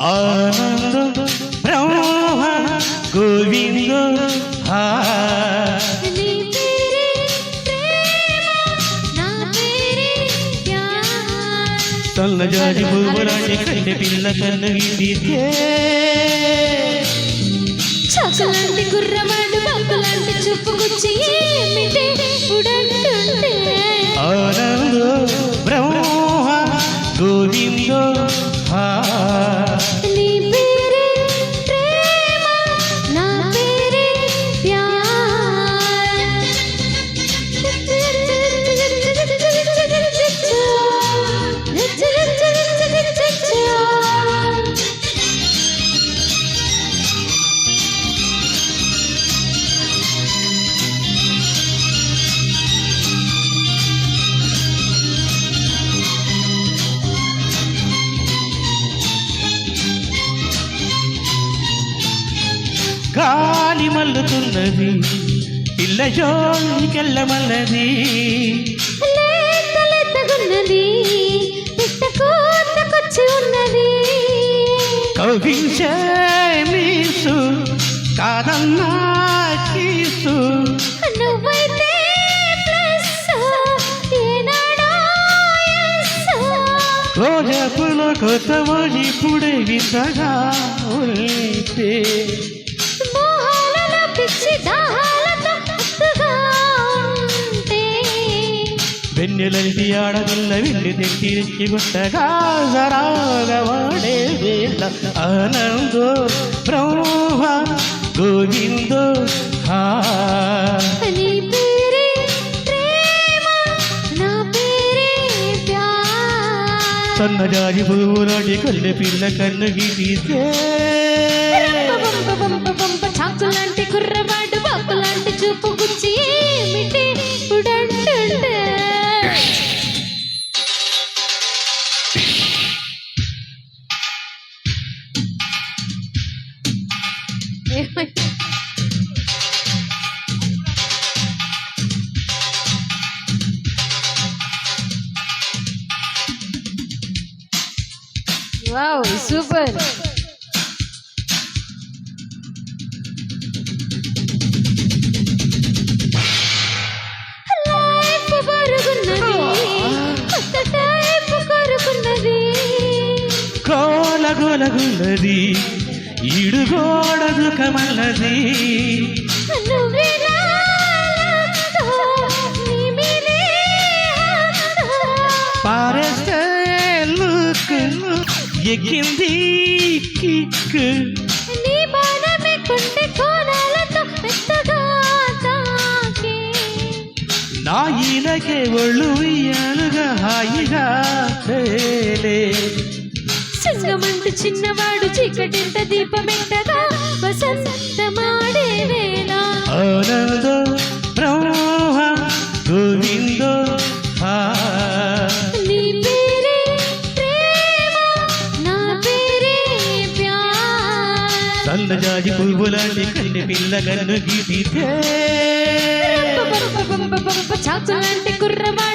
ఆనంద బ్రహ్మ గోవింద సన్నజాజి పువ్వులాంటి కన్నె పిల్ల కన్ను గీతే చక్కలాంటి గుర్రమాడు బాకులాంటి చూపుకొచ్చి ఏమిటి ఉడంటుంటే ఆనంద బ్రహ్మ గోవింద నీ పేరే ప్రేమ నా పేరే ప్యార్ గాలి మల్లుతున్నది పిల్ల జోలికెళ్ళమన్నది లేతగున్నది పిట్ట కూతకొచ్చి ఉన్నది కవించే మీసు కాదన్నా కీసు నువ్వైతే ప్లస్ ఏనాడో ఎస్ రోజపులో కొత్త మోజి పుడే వింతగా ఉంటే మోహాలలో పిచ్చి దాహాలతో మత్తుగా ఉంటే వెన్నెలంటి ఆడపిల్ల వెళ్ళి తెచ్చి తెచ్చి గుట్టగా జరాగవాడే వేళ ఆనందో బ్రహ్మ గోవిందో నీ పేరే ప్రేమ నా పేరే ప్యార్ సన్నజాజి పువ్వులాంటి కన్నె పిల్ల కన్ను గీతే చాకులాంటి కుర్రవాడు బాకులాంటి చూపు గుచ్చి ఏమిటి ఉడంటుంటే వావ్ సూపర్ గోలగోలగున్నది ఇడుగోడదు కమల్లది పారేస్తే లుక్ ఎక్కింది కిక్ నీ బాణమే కొంటే కోణాలతో పెద్దగా తాకే నా ఈలకే ఒళ్ళు ఇయ్యాలుగా హాయిగా తేలే సింగమంటు చిన్నవాడు చీకటింత దీపమెంటగా వసంతమాడే వేళ ఆనంద బ్రహ్మ గోవిందో నీ పేరే ప్రేమ నా పేరే ప్యార్ సన్నజాజి పువ్వులాంటి కన్నె పిల్ల కన్ను గీతే చాకులాంటి కుర్రవాడు